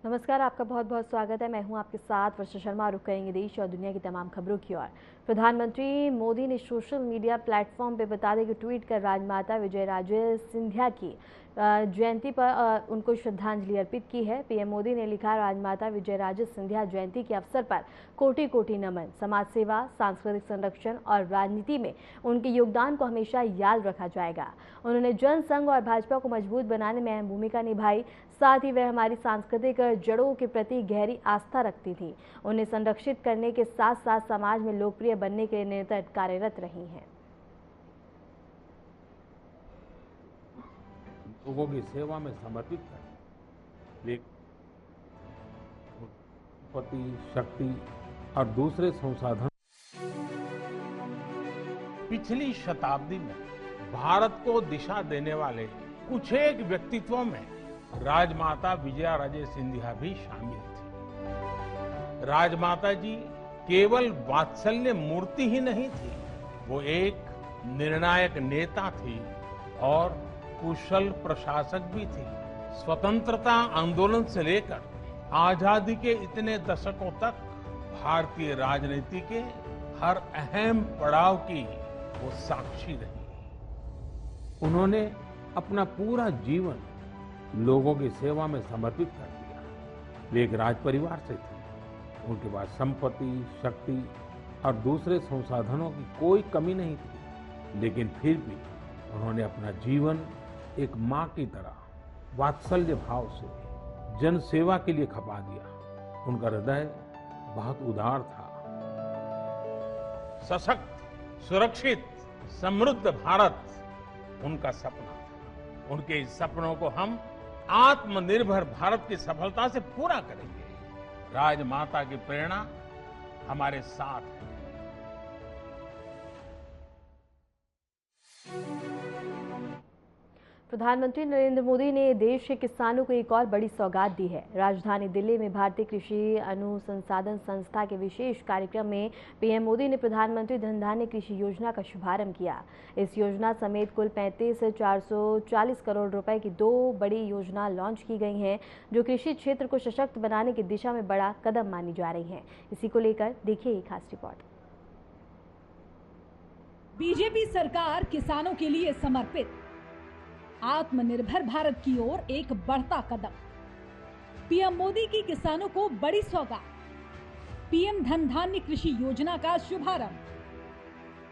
नमस्कार, आपका बहुत बहुत स्वागत है। मैं हूं आपके साथ वर्षा शर्मा। रुक करेंगे देश और दुनिया की तमाम खबरों की ओर। प्रधानमंत्री मोदी ने सोशल मीडिया प्लेटफॉर्म पर बता दें कि ट्वीट कर राजमाता विजयराजे सिंधिया की जयंती पर उनको श्रद्धांजलि अर्पित की है। पीएम मोदी ने लिखा, राजमाता विजयराजे सिंधिया जयंती के अवसर पर कोटि कोटि नमन। समाज सेवा, सांस्कृतिक संरक्षण और राजनीति में उनके योगदान को हमेशा याद रखा जाएगा। उन्होंने जनसंघ और भाजपा को मजबूत बनाने में अहम भूमिका निभाई। साथ ही वह हमारी सांस्कृतिक जड़ों के प्रति गहरी आस्था रखती थी। उन्हें संरक्षित करने के साथ साथ समाज में लोकप्रिय बनने के लिए निरंतर कार्यरत रही हैं। लोगों की सेवा में समर्पित कर पति, शक्ति और दूसरे संसाधन। पिछली शताब्दी में भारत को दिशा देने वाले कुछ एक व्यक्तित्वों में राजमाता विजयाराजे सिंधिया भी शामिल थी। राजमाता जी केवल वात्सल्य मूर्ति ही नहीं थी, वो एक निर्णायक नेता थी और कुशल प्रशासक भी थी। स्वतंत्रता आंदोलन से लेकर आजादी के इतने दशकों तक भारतीय राजनीति के हर अहम पड़ाव की वो साक्षी रही। उन्होंने अपना पूरा जीवन लोगों की सेवा में समर्पित कर दिया। वे एक राज परिवार से थे। उनके पास संपत्ति, शक्ति और दूसरे संसाधनों की कोई कमी नहीं थी, लेकिन फिर भी उन्होंने अपना जीवन एक मां की तरह वात्सल्य भाव से जन सेवा के लिए खपा दिया। उनका हृदय बहुत उदार था। सशक्त, सुरक्षित, समृद्ध भारत उनका सपना था। उनके इस सपनों को हम आत्मनिर्भर भारत की सफलता से पूरा करेंगे। राजमाता की प्रेरणा हमारे साथ है। प्रधानमंत्री नरेंद्र मोदी ने देश के किसानों को एक और बड़ी सौगात दी है। राजधानी दिल्ली में भारतीय कृषि अनुसंधान संस्था के विशेष कार्यक्रम में पीएम मोदी ने प्रधानमंत्री धन धान्य कृषि योजना का शुभारंभ किया। इस योजना समेत कुल 35,440 करोड़ रुपए की 2 बड़ी योजना लॉन्च की गई हैं, जो कृषि क्षेत्र को सशक्त बनाने की दिशा में बड़ा कदम मानी जा रही हैं। इसी को लेकर देखिए एक खास रिपोर्ट। बीजेपी सरकार किसानों के लिए समर्पित, आत्मनिर्भर भारत की ओर एक बढ़ता कदम। पीएम मोदी की किसानों को बड़ी सौगात। पीएम धन धान्य कृषि योजना का शुभारंभ।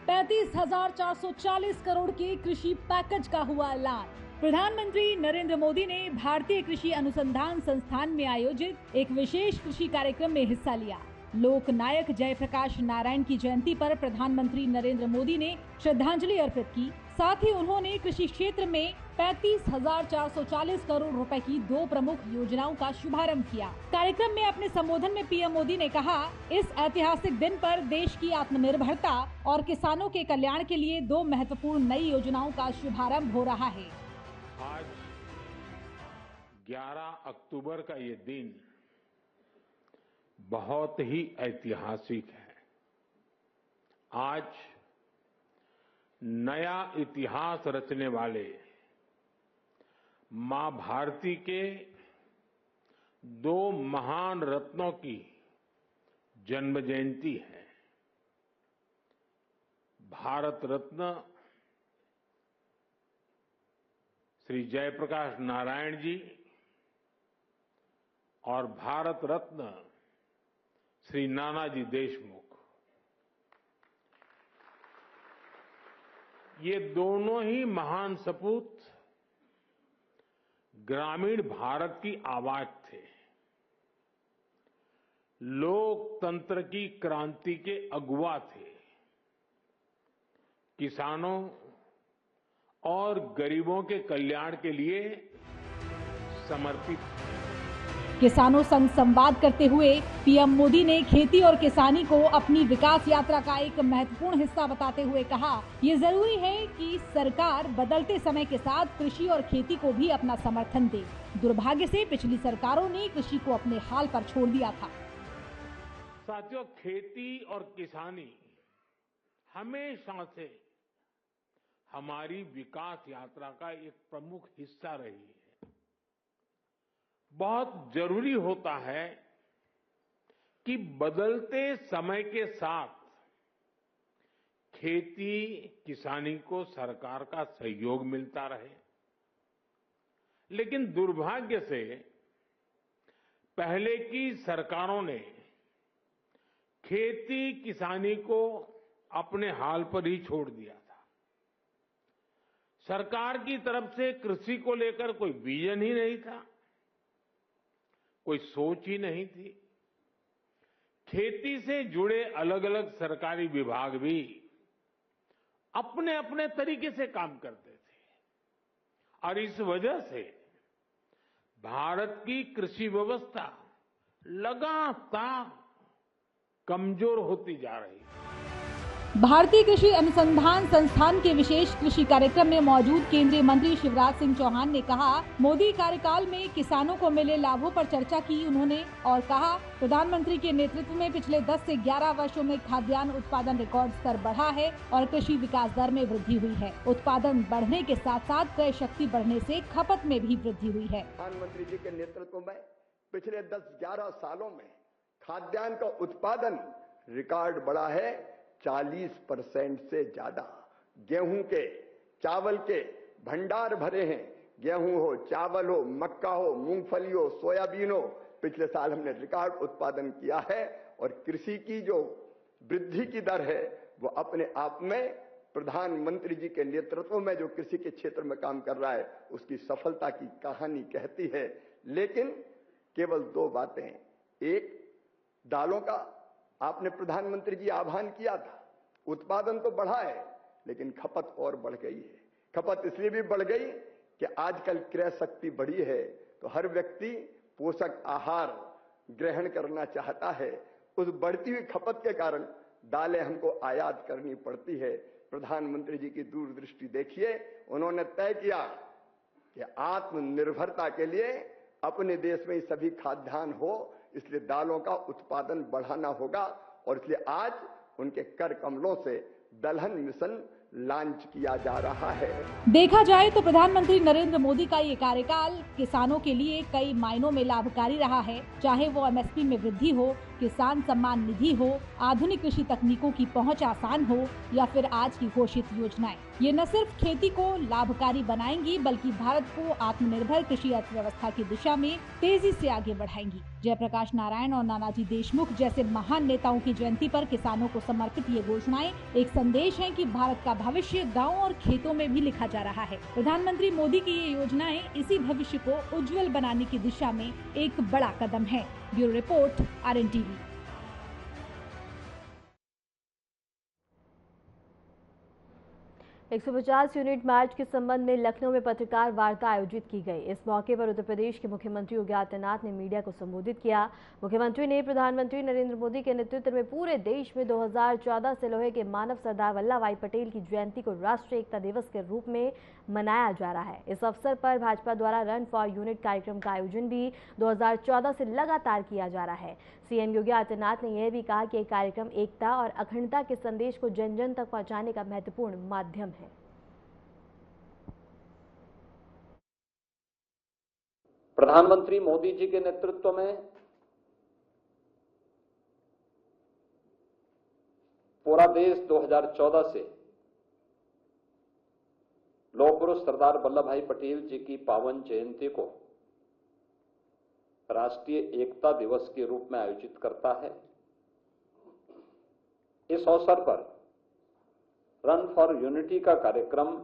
35,440 करोड़ के कृषि पैकेज का हुआ ऐलान। प्रधानमंत्री नरेंद्र मोदी ने भारतीय कृषि अनुसंधान संस्थान में आयोजित एक विशेष कृषि कार्यक्रम में हिस्सा लिया। लोक नायक जयप्रकाश नारायण की जयंती पर प्रधानमंत्री नरेंद्र मोदी ने श्रद्धांजलि अर्पित की। साथ ही उन्होंने कृषि क्षेत्र में 35,440 करोड़ रुपए की 2 प्रमुख योजनाओं का शुभारंभ किया। कार्यक्रम में अपने संबोधन में पीएम मोदी ने कहा, इस ऐतिहासिक दिन पर देश की आत्मनिर्भरता और किसानों के कल्याण के लिए 2 महत्वपूर्ण नई योजनाओं का शुभारंभ हो रहा है। आज 11 अक्टूबर का ये दिन बहुत ही ऐतिहासिक है। आज नया इतिहास रचने वाले मां भारती के 2 महान रत्नों की जन्म जयंती है। भारत रत्न श्री जयप्रकाश नारायण जी और भारत रत्न श्री नानाजी देशमुख, ये दोनों ही महान सपूत ग्रामीण भारत की आवाज थे। लोकतंत्र की क्रांति के अगुवा थे। किसानों और गरीबों के कल्याण के लिए समर्पित थे। किसानों संग संवाद करते हुए पीएम मोदी ने खेती और किसानी को अपनी विकास यात्रा का एक महत्वपूर्ण हिस्सा बताते हुए कहा, ये जरूरी है कि सरकार बदलते समय के साथ कृषि और खेती को भी अपना समर्थन दे। दुर्भाग्य से पिछली सरकारों ने कृषि को अपने हाल पर छोड़ दिया था। साथियों, खेती और किसानी हमेशा से हमारी विकास यात्रा का एक प्रमुख हिस्सा रही है। बहुत जरूरी होता है कि बदलते समय के साथ खेती किसानी को सरकार का सहयोग मिलता रहे, लेकिन दुर्भाग्य से पहले की सरकारों ने खेती किसानी को अपने हाल पर ही छोड़ दिया था। सरकार की तरफ से कृषि को लेकर कोई विजन ही नहीं था, कोई सोच ही नहीं थी। खेती से जुड़े अलग अलग सरकारी विभाग भी अपने अपने तरीके से काम करते थे और इस वजह से भारत की कृषि व्यवस्था लगातार कमजोर होती जा रही है। भारतीय कृषि अनुसंधान संस्थान के विशेष कृषि कार्यक्रम में मौजूद केंद्रीय मंत्री शिवराज सिंह चौहान ने कहा, मोदी कार्यकाल में किसानों को मिले लाभों पर चर्चा की उन्होंने और कहा, प्रधानमंत्री के नेतृत्व में पिछले 10 से 11 वर्षों में खाद्यान्न उत्पादन रिकॉर्ड स्तर बढ़ा है और कृषि विकास दर में वृद्धि हुई है। उत्पादन बढ़ने के साथ साथ क्रय शक्ति बढ़ने से खपत में भी वृद्धि हुई है। प्रधानमंत्री जी के नेतृत्व में पिछले 10-11 सालों में खाद्यान्न का उत्पादन रिकॉर्ड बढ़ा है 40% से ज्यादा। गेहूं के, चावल के भंडार भरे हैं। गेहूं हो, चावल हो, मक्का हो, मूंगफली हो, सोयाबीन हो, पिछले साल हमने रिकॉर्ड उत्पादन किया है और कृषि की जो वृद्धि की दर है वो अपने आप में प्रधानमंत्री जी के नेतृत्व में जो कृषि के क्षेत्र में काम कर रहा है उसकी सफलता की कहानी कहती है। लेकिन केवल 2 बातें, एक दालों का आपने प्रधानमंत्री जी आह्वान किया था, उत्पादन तो बढ़ा है लेकिन खपत और बढ़ गई है। खपत इसलिए भी बढ़ गई कि आजकल क्रय शक्ति बढ़ी है तो हर व्यक्ति पोषक आहार ग्रहण करना चाहता है। उस बढ़ती हुई खपत के कारण दालें हमको आयात करनी पड़ती है। प्रधानमंत्री जी की दूरदृष्टि देखिए, उन्होंने तय किया कि आत्मनिर्भरता के लिए अपने देश में ही सभी खाद्यान्न हो, इसलिए दालों का उत्पादन बढ़ाना होगा और इसलिए आज उनके कर कमलों से दलहन मिशन लॉन्च किया जा रहा है। देखा जाए तो प्रधानमंत्री नरेंद्र मोदी का ये कार्यकाल किसानों के लिए कई मायनों में लाभकारी रहा है, चाहे वो एमएसपी में वृद्धि हो, किसान सम्मान निधि हो, आधुनिक कृषि तकनीकों की पहुंच आसान हो या फिर आज की घोषित योजनाएं। ये न सिर्फ खेती को लाभकारी बनाएंगी बल्कि भारत को आत्मनिर्भर कृषि अर्थव्यवस्था की दिशा में तेजी से आगे बढ़ाएंगी। जयप्रकाश नारायण और नानाजी देशमुख जैसे महान नेताओं की जयंती पर किसानों को समर्पित ये घोषणाएं एक संदेश है कि भारत का भविष्य गाँव और खेतों में भी लिखा जा रहा है। प्रधानमंत्री मोदी की ये योजनाएं इसी भविष्य को उज्जवल बनाने की दिशा में एक बड़ा कदम है। Bureau report, RNTV। 150 यूनिट मार्च के संबंध में लखनऊ में पत्रकार वार्ता आयोजित की गई। इस मौके पर उत्तर प्रदेश के मुख्यमंत्री योगी आदित्यनाथ ने मीडिया को संबोधित किया। मुख्यमंत्री ने प्रधानमंत्री नरेंद्र मोदी के नेतृत्व में पूरे देश में 2014 से लोहे के मानव सरदार वल्लभ भाई पटेल की जयंती को राष्ट्रीय एकता दिवस के रूप में मनाया जा रहा है। इस अवसर पर भाजपा द्वारा रन फॉर यूनिट कार्यक्रम का आयोजन भी 2014 से लगातार किया जा रहा है। सीएम योगी आदित्यनाथ ने यह भी कहा कि यह कार्यक्रम एकता और अखंडता के संदेश को जन जन तक पहुंचाने का महत्वपूर्ण माध्यम है। प्रधानमंत्री मोदी जी के नेतृत्व में पूरा देश 2014 से लौह पुरुष सरदार वल्लभ भाई पटेल जी की पावन जयंती को राष्ट्रीय एकता दिवस के रूप में आयोजित करता है। इस अवसर पर रन फॉर यूनिटी का कार्यक्रम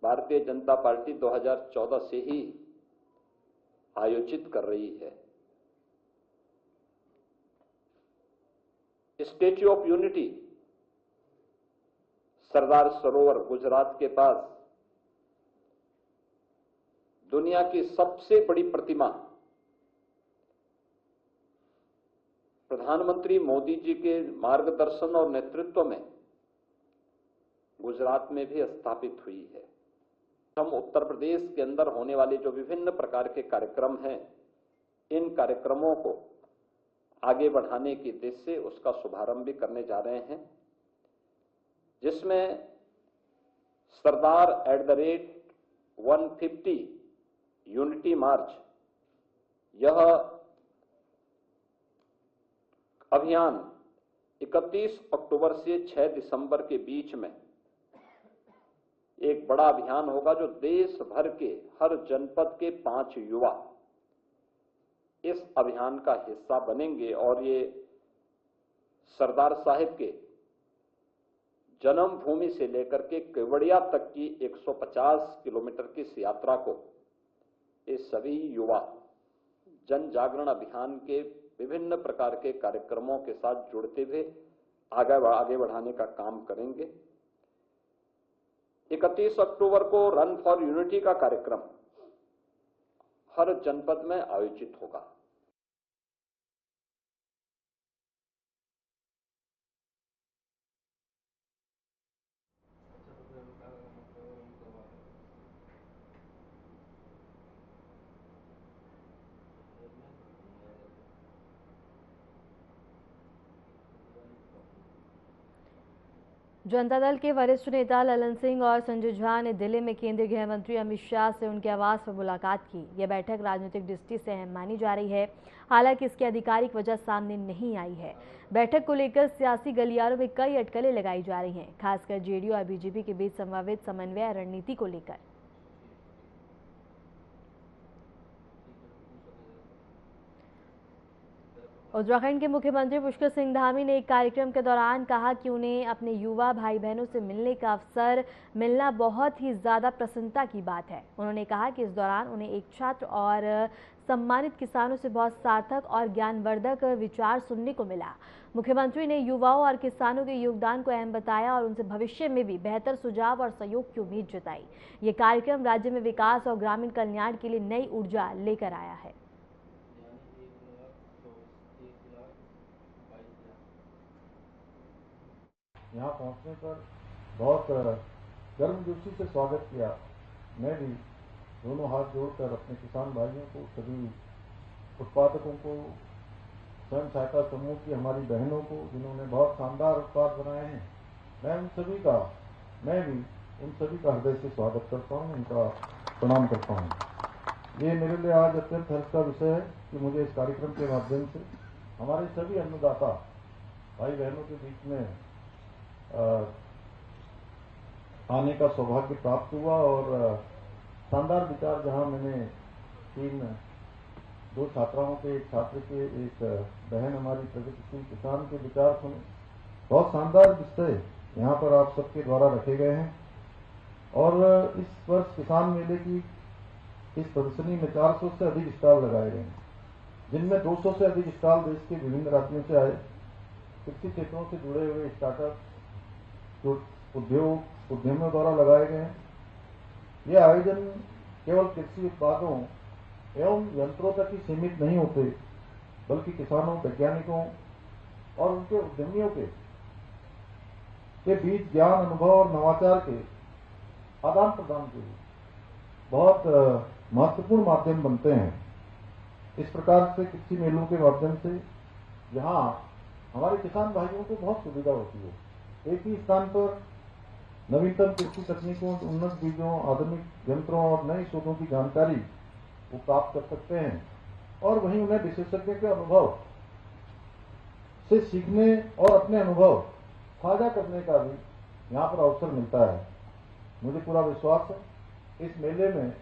भारतीय जनता पार्टी 2014 से ही आयोजित कर रही है। Statue of unity Sardar Sarovar Gujarat के पास दुनिया की सबसे बड़ी प्रतिमा प्रधानमंत्री मोदी जी के मार्गदर्शन और नेतृत्व में गुजरात में भी स्थापित हुई है। हम उत्तर प्रदेश के अंदर होने वाले जो विभिन्न प्रकार के कार्यक्रम हैं, इन कार्यक्रमों को आगे बढ़ाने की दिशा से उसका शुभारंभ भी करने जा रहे हैं, जिसमें सरदार @ 150 यूनिटी मार्च यह अभियान 31 अक्टूबर से 6 दिसंबर के बीच में एक बड़ा अभियान होगा, जो देश भर के हर जनपद के 5 युवा इस अभियान का हिस्सा बनेंगे और ये सरदार साहिब के जन्मभूमि से लेकर के केवड़िया तक की 150 किलोमीटर की इस यात्रा को ये सभी युवा जन जागरण अभियान के विभिन्न प्रकार के कार्यक्रमों के साथ जुड़ते हुए आगे बढ़ाने का काम करेंगे। 31 अक्टूबर को रन फॉर यूनिटी का कार्यक्रम हर जनपद में आयोजित होगा। जनता दल के वरिष्ठ नेता ललन सिंह और संजय झा ने दिल्ली में केंद्रीय गृह मंत्री अमित शाह से उनके आवास पर मुलाकात की। यह बैठक राजनीतिक दृष्टि से अहम मानी जा रही है, हालांकि इसकी आधिकारिक वजह सामने नहीं आई है। बैठक को लेकर सियासी गलियारों में कई अटकलें लगाई जा रही हैं, खासकर जेडीयू और बीजेपी के बीच संभावित समन्वय रणनीति को लेकर। उत्तराखंड के मुख्यमंत्री पुष्कर सिंह धामी ने एक कार्यक्रम के दौरान कहा कि उन्हें अपने युवा भाई बहनों से मिलने का अवसर मिलना बहुत ही ज़्यादा प्रसन्नता की बात है। उन्होंने कहा कि इस दौरान उन्हें एक छात्र और सम्मानित किसानों से बहुत सार्थक और ज्ञानवर्धक विचार सुनने को मिला। मुख्यमंत्री ने युवाओं और किसानों के योगदान को अहम बताया और उनसे भविष्य में भी बेहतर सुझाव और सहयोग की उम्मीद जताई। ये कार्यक्रम राज्य में विकास और ग्रामीण कल्याण के लिए नई ऊर्जा लेकर आया है। यहाँ पहुँचने पर बहुत गर्मजोशी से स्वागत किया। मैं भी दोनों हाथ जोड़कर अपने किसान भाइयों को, सभी उत्पादकों को, स्वयं सहायता समूह की हमारी बहनों को जिन्होंने बहुत शानदार उत्पाद बनाए हैं, मैं उन सभी का हृदय से स्वागत करता हूँ, उनका प्रणाम करता हूँ। ये मेरे लिए आज अत्यंत हर्ष का विषय है कि मुझे इस कार्यक्रम के माध्यम से हमारे सभी अन्नदाता भाई बहनों के बीच में आने का सौभाग्य प्राप्त हुआ और शानदार विचार, जहां मैंने दो छात्राओं के, एक छात्र के, एक बहन हमारी प्रगतिशील किसान के विचार सुने। बहुत शानदार विषय यहाँ पर आप सबके द्वारा रखे गए हैं और इस वर्ष किसान मेले की इस प्रदर्शनी में 400 से अधिक स्टॉल लगाए गए हैं, जिनमें 200 से अधिक स्टॉल देश के विभिन्न राज्यों से आए कृषि क्षेत्रों से जुड़े हुए स्टार्टअप उद्यमियों द्वारा लगाए गए हैं। ये आयोजन केवल कृषि उत्पादों एवं यंत्रों तक ही सीमित नहीं होते, बल्कि किसानों, वैज्ञानिकों और उनके उद्यमियों के बीच ज्ञान, अनुभव और नवाचार के आदान प्रदान के लिए बहुत महत्वपूर्ण माध्यम बनते हैं। इस प्रकार से कृषि मेलों के माध्यम से यहाँ हमारे किसान भाइयों को बहुत सुविधा होती है। एक ही स्थान पर नवीनतम कृषि तकनीकों, उन्नत बीजों, आधुनिक यंत्रों और नई शोधों की जानकारी वो प्राप्त कर सकते हैं और वहीं उन्हें विशेषज्ञ के अनुभव से सीखने और अपने अनुभव साझा करने का भी यहाँ पर अवसर मिलता है। मुझे पूरा विश्वास है इस मेले में।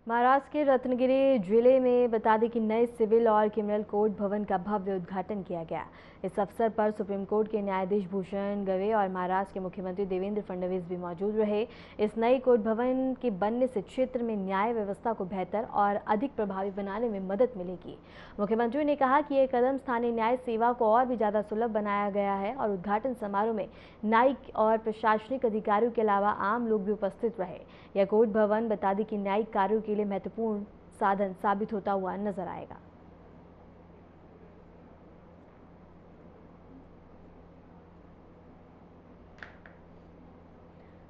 महाराष्ट्र के रत्नगिरी जिले में बता दें कि नए सिविल और क्रिमिनल कोर्ट भवन का भव्य उद्घाटन किया गया। इस अवसर पर सुप्रीम कोर्ट के न्यायाधीश भूषण गवे और महाराष्ट्र के मुख्यमंत्री देवेंद्र फडणवीस भी मौजूद रहे। इस नए कोर्ट भवन के बनने से क्षेत्र में न्याय व्यवस्था को बेहतर और अधिक प्रभावी बनाने में मदद मिलेगी। मुख्यमंत्री ने कहा कि यह कदम स्थानीय न्याय सेवा को और भी ज़्यादा सुलभ बनाया गया है और उद्घाटन समारोह में न्यायिक और प्रशासनिक अधिकारियों के अलावा आम लोग भी उपस्थित रहे। यह कोर्ट भवन बता दें कि न्यायिक कार्यों के लिए महत्वपूर्ण साधन साबित होता हुआ नजर आएगा।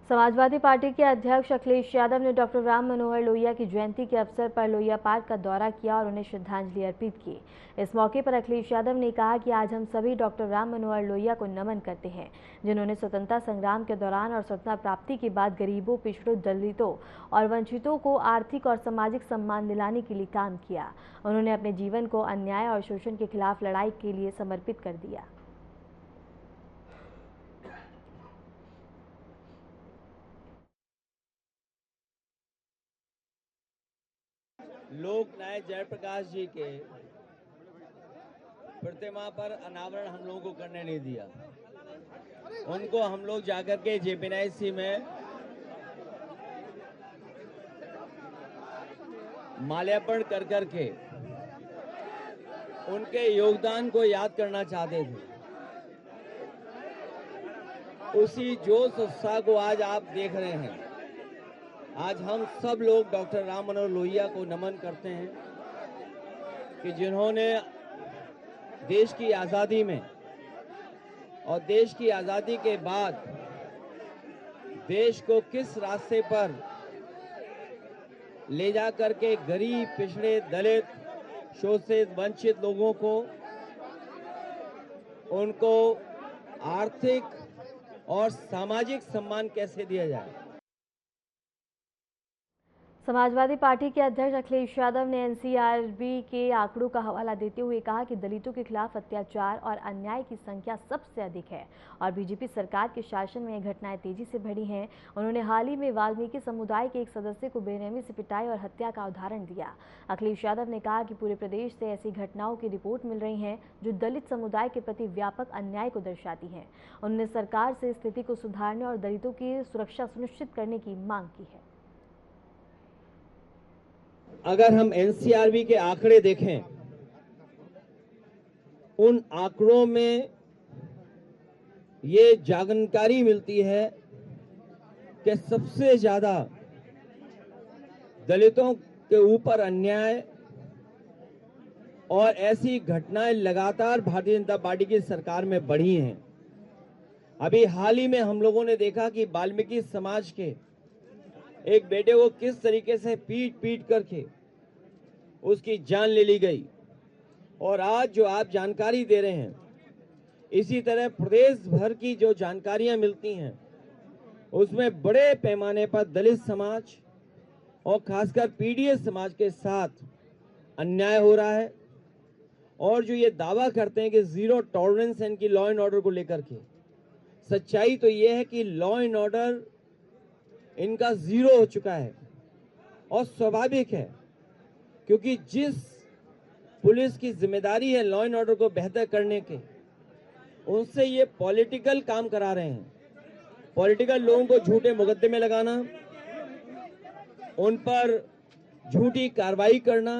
समाजवादी पार्टी के अध्यक्ष अखिलेश यादव ने डॉक्टर राम मनोहर लोहिया की जयंती के अवसर पर लोहिया पार्क का दौरा किया और उन्हें श्रद्धांजलि अर्पित की। इस मौके पर अखिलेश यादव ने कहा कि आज हम सभी डॉक्टर राम मनोहर लोहिया को नमन करते हैं, जिन्होंने स्वतंत्रता संग्राम के दौरान और स्वतंत्रता प्राप्ति के बाद गरीबों, पिछड़ों, दलितों और वंचितों को आर्थिक और सामाजिक सम्मान दिलाने के लिए काम किया। उन्होंने अपने जीवन को अन्याय और शोषण के खिलाफ लड़ाई के लिए समर्पित कर दिया। लोकनायक जयप्रकाश जी के प्रतिमा पर अनावरण हम लोगों को करने नहीं दिया। उनको हम लोग जाकर के JP-9C में माल्यार्पण कर करके उनके योगदान को याद करना चाहते थे। उसी जोश उत्साह को आज आप देख रहे हैं। आज हम सब लोग डॉक्टर राम मनोहर लोहिया को नमन करते हैं कि जिन्होंने देश की आज़ादी में और देश की आज़ादी के बाद देश को किस रास्ते पर ले जा करके गरीब, पिछड़े, दलित, शोषित, वंचित लोगों को उनको आर्थिक और सामाजिक सम्मान कैसे दिया जाए। समाजवादी पार्टी के अध्यक्ष अखिलेश यादव ने NCRB के आंकड़ों का हवाला देते हुए कहा कि दलितों के खिलाफ अत्याचार और अन्याय की संख्या सबसे अधिक है और बीजेपी सरकार के शासन में ये घटनाएं तेजी से बढ़ी हैं। उन्होंने हाल ही में वाल्मीकि समुदाय के एक सदस्य को बेरहमी से पिटाई और हत्या का उदाहरण दिया। अखिलेश यादव ने कहा कि पूरे प्रदेश से ऐसी घटनाओं की रिपोर्ट मिल रही है जो दलित समुदाय के प्रति व्यापक अन्याय को दर्शाती है। उन्होंने सरकार से स्थिति को सुधारने और दलितों की सुरक्षा सुनिश्चित करने की मांग की है। अगर हम NCRB के आंकड़े देखें, उन आंकड़ों में ये जानकारी मिलती है कि सबसे ज्यादा दलितों के ऊपर अन्याय और ऐसी घटनाएं लगातार भारतीय जनता पार्टी की सरकार में बढ़ी हैं। अभी हाल ही में हम लोगों ने देखा कि वाल्मीकि समाज के एक बेटे को किस तरीके से पीट करके उसकी जान ले ली गई। और आज जो आप जानकारी दे रहे हैं, इसी तरह प्रदेश भर की जो जानकारियां मिलती हैं उसमें बड़े पैमाने पर दलित समाज और खासकर PDS समाज के साथ अन्याय हो रहा है। और जो ये दावा करते हैं कि जीरो टॉलरेंस है इनकी लॉ एंड ऑर्डर को लेकर के, सच्चाई तो ये है कि लॉ एंड ऑर्डर इनका जीरो हो चुका है। और स्वाभाविक है, क्योंकि जिस पुलिस की जिम्मेदारी है लॉ एंड ऑर्डर को बेहतर करने के, उनसे ये पॉलिटिकल काम करा रहे हैं। पॉलिटिकल लोगों को झूठे मुकदमे लगाना, उन पर झूठी कार्रवाई करना,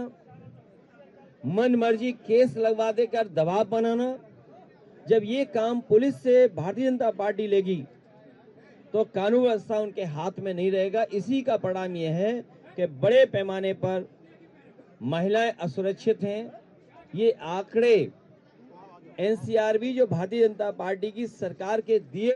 मन मर्जी केस लगवा देकर दबाव बनाना। जब ये काम पुलिस से भारतीय जनता पार्टी लेगी तो कानून व्यवस्था उनके हाथ में नहीं रहेगा। इसी का परिणाम यह है कि बड़े पैमाने पर महिलाएं असुरक्षित हैं। ये आंकड़े NCRB जो भारतीय जनता पार्टी की सरकार के दिए।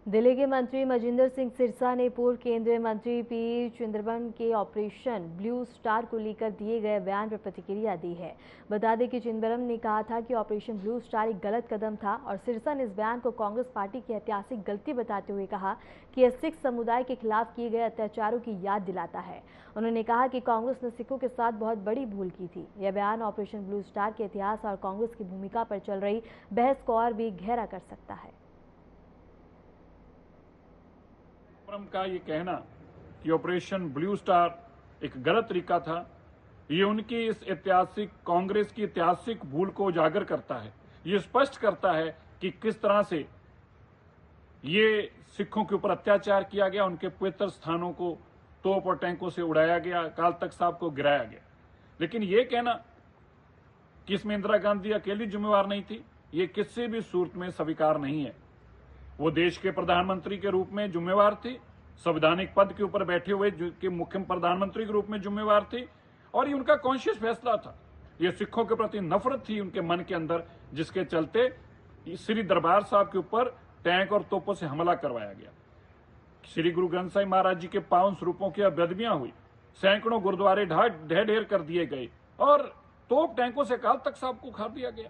दिल्ली के मंत्री मजिंदर सिंह सिरसा ने पूर्व केंद्रीय मंत्री P चिदंबरम के ऑपरेशन ब्लू स्टार को लेकर दिए गए बयान पर प्रतिक्रिया दी है। बता दें कि चिदंबरम ने कहा था कि ऑपरेशन ब्लू स्टार एक गलत कदम था और सिरसा ने इस बयान को कांग्रेस पार्टी की ऐतिहासिक गलती बताते हुए कहा कि यह सिख समुदाय के खिलाफ किए गए अत्याचारों की याद दिलाता है। उन्होंने कहा कि कांग्रेस ने सिखों के साथ बहुत बड़ी भूल की थी। यह बयान ऑपरेशन ब्लू स्टार के इतिहास और कांग्रेस की भूमिका पर चल रही बहस को और भी गहरा कर सकता है। का ये कहना कि ऑपरेशन ब्लू स्टार एक गलत तरीका था, ये उनकी इस ऐतिहासिक कांग्रेस की ऐतिहासिक भूल को उजागर करता है। ये स्पष्ट करता है कि किस तरह से ये सिखों के ऊपर अत्याचार किया गया, उनके पवित्र स्थानों को तोप और टैंकों से उड़ाया गया, अकाल तख्त साहब को गिराया गया। लेकिन ये कहना कि इसमें इंदिरा गांधी अकेली जिम्मेवार नहीं थी, ये किसी भी सूरत में स्वीकार नहीं है। वो देश के प्रधानमंत्री के रूप में जिम्मेवार थी, संवैधानिक पद के ऊपर बैठे हुए के मुख्य प्रधानमंत्री के रूप में जिम्मेवार थी और ये उनका कॉन्शियस फैसला था। ये सिखों के प्रति नफरत थी उनके मन के अंदर, जिसके चलते श्री दरबार साहब के ऊपर टैंक और तोपों से हमला करवाया गया। श्री गुरु ग्रंथ साहिब महाराज जी के पावन स्वरूपों की बेदबियां हुई, सैकड़ों गुरुद्वारे ढह ढेर कर दिए गए और तोप टैंकों से अकाल तख्त साहब को खा दिया गया।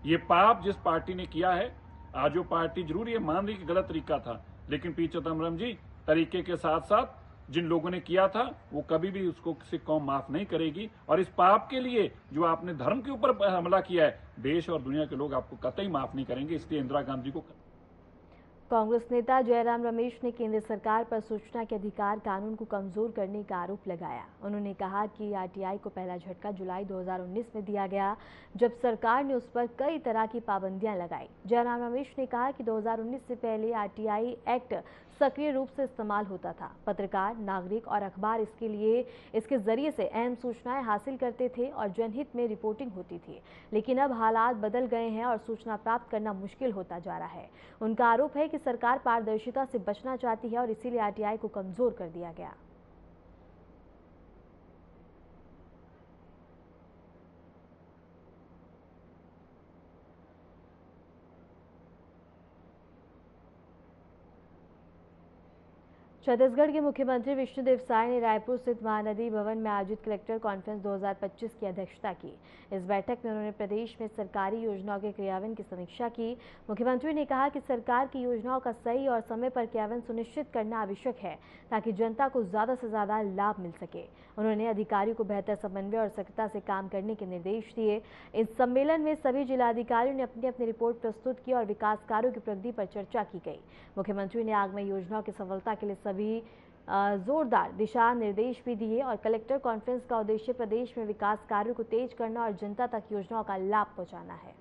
ये पाप जिस पार्टी ने किया है, आज वो पार्टी जरूर ये मान रही कि गलत तरीका था, लेकिन पी चिदम्बरम जी तरीके के साथ साथ जिन लोगों ने किया था वो कभी भी उसको किसी कौम माफ नहीं करेगी। और इस पाप के लिए जो आपने धर्म के ऊपर हमला किया है, देश और दुनिया के लोग आपको कतई माफ नहीं करेंगे। इसलिए इंदिरा गांधी को कांग्रेस नेता जयराम रमेश ने केंद्र सरकार पर सूचना के अधिकार कानून को कमजोर करने का आरोप लगाया। उन्होंने कहा कि आरटीआई को पहला झटका जुलाई 2019 में दिया गया, जब सरकार ने उस पर कई तरह की पाबंदियां लगाई। जयराम रमेश ने कहा कि 2019 से पहले आरटीआई एक्ट सक्रिय रूप से इस्तेमाल होता था। पत्रकार, नागरिक और अखबार इसके जरिए से अहम सूचनाएं हासिल करते थे और जनहित में रिपोर्टिंग होती थी। लेकिन अब हालात बदल गए हैं और सूचना प्राप्त करना मुश्किल होता जा रहा है। उनका आरोप है कि सरकार पारदर्शिता से बचना चाहती है और इसीलिए आरटीआई को कमजोर कर दिया गया। छत्तीसगढ़ के मुख्यमंत्री विष्णुदेव साय ने रायपुर स्थित महानदी भवन में आयोजित कलेक्टर कॉन्फ्रेंस 2025 की अध्यक्षता की। इस बैठक में उन्होंने प्रदेश में सरकारी योजनाओं के क्रियान्वयन की समीक्षा की। मुख्यमंत्री ने कहा कि सरकार की योजनाओं का सही और समय पर क्रियान्वयन सुनिश्चित करना आवश्यक है, ताकि जनता को ज्यादा से ज्यादा लाभ मिल सके। उन्होंने अधिकारियों को बेहतर समन्वय और सक्रियता से काम करने के निर्देश दिए। इस सम्मेलन में सभी जिलाधिकारियों ने अपनी अपनी रिपोर्ट प्रस्तुत की और विकास कार्यों की प्रगति पर चर्चा की गई। मुख्यमंत्री ने आगामी योजनाओं की सफलता के लिए सभी जोरदार दिशा निर्देश भी दिए और कलेक्टर कॉन्फ्रेंस का उद्देश्य प्रदेश में विकास कार्यों को तेज करना और जनता तक योजनाओं का लाभ पहुंचाना है।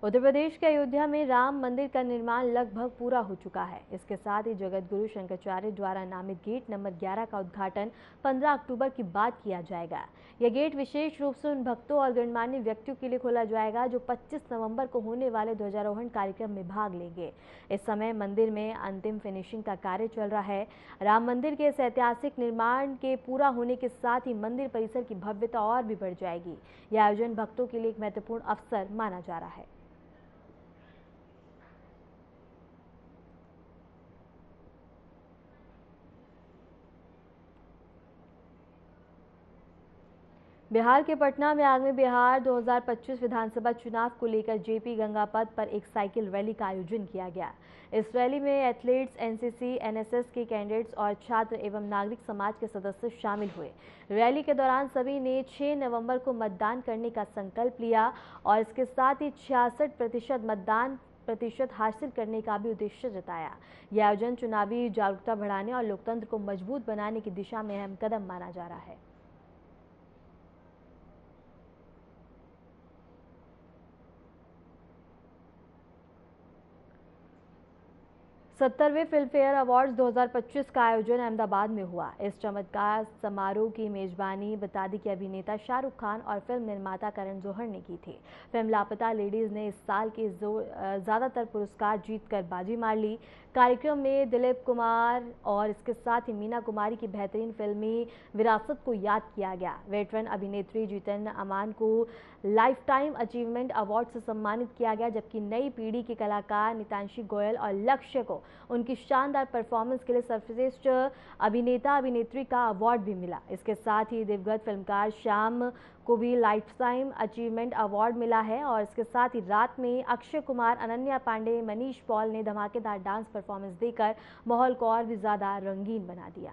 उत्तर प्रदेश के अयोध्या में राम मंदिर का निर्माण लगभग पूरा हो चुका है। इसके साथ ही जगत गुरु शंकराचार्य द्वारा नामित गेट नंबर 11 का उद्घाटन 15 अक्टूबर के बाद किया जाएगा। यह गेट विशेष रूप से उन भक्तों और गणमान्य व्यक्तियों के लिए खोला जाएगा जो 25 नवंबर को होने वाले ध्वजारोहण कार्यक्रम में भाग लेंगे। इस समय मंदिर में अंतिम फिनिशिंग का कार्य चल रहा है। राम मंदिर के इस ऐतिहासिक निर्माण के पूरा होने के साथ ही मंदिर परिसर की भव्यता और भी बढ़ जाएगी। यह आयोजन भक्तों के लिए एक महत्वपूर्ण अवसर माना जा रहा है। बिहार के पटना में आगामी बिहार 2025 विधानसभा चुनाव को लेकर जेपी गंगा पथ पर एक साइकिल रैली का आयोजन किया गया। इस रैली में एथलीट्स, एनसीसी, एनएसएस के कैडेट्स और छात्र एवं नागरिक समाज के सदस्य शामिल हुए। रैली के दौरान सभी ने 6 नवंबर को मतदान करने का संकल्प लिया और इसके साथ ही 66% मतदान प्रतिशत हासिल करने का भी उद्देश्य जताया। यह आयोजन चुनावी जागरूकता बढ़ाने और लोकतंत्र को मजबूत बनाने की दिशा में अहम कदम माना जा रहा है। 70वें फिल्म फेयर अवार्ड्स 2025 का आयोजन अहमदाबाद में हुआ। इस चमत्कार समारोह की मेजबानी बता दी कि अभिनेता शाहरुख खान और फिल्म निर्माता करण जौहर ने की थी। फिल्म लापता लेडीज ने इस साल के ज्यादातर पुरस्कार जीतकर बाजी मार ली। कार्यक्रम में दिलीप कुमार और इसके साथ ही मीना कुमारी की बेहतरीन फिल्मी विरासत को याद किया गया। वेटरन अभिनेत्री जीतन अमान को लाइफ टाइम अचीवमेंट अवार्ड से सम्मानित किया गया, जबकि नई पीढ़ी के कलाकार नितांशी गोयल और लक्ष्य को उनकी शानदार परफॉर्मेंस के लिए सर्वश्रेष्ठ अभिनेता अभिनेत्री का अवार्ड भी मिला। इसके साथ ही दिवंगत फिल्मकार श्याम को भी लाइफ टाइम अचीवमेंट अवार्ड मिला है और इसके साथ ही रात में अक्षय कुमार, अनन्या पांडे, मनीष पॉल ने धमाकेदार डांस परफॉर्मेंस देकर माहौल को और भी ज्यादा रंगीन बना दिया।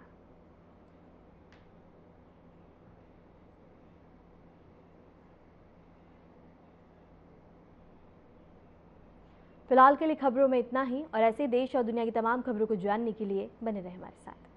फिलहाल के लिए खबरों में इतना ही और ऐसे देश और दुनिया की तमाम खबरों को जानने के लिए बने रहें हमारे साथ।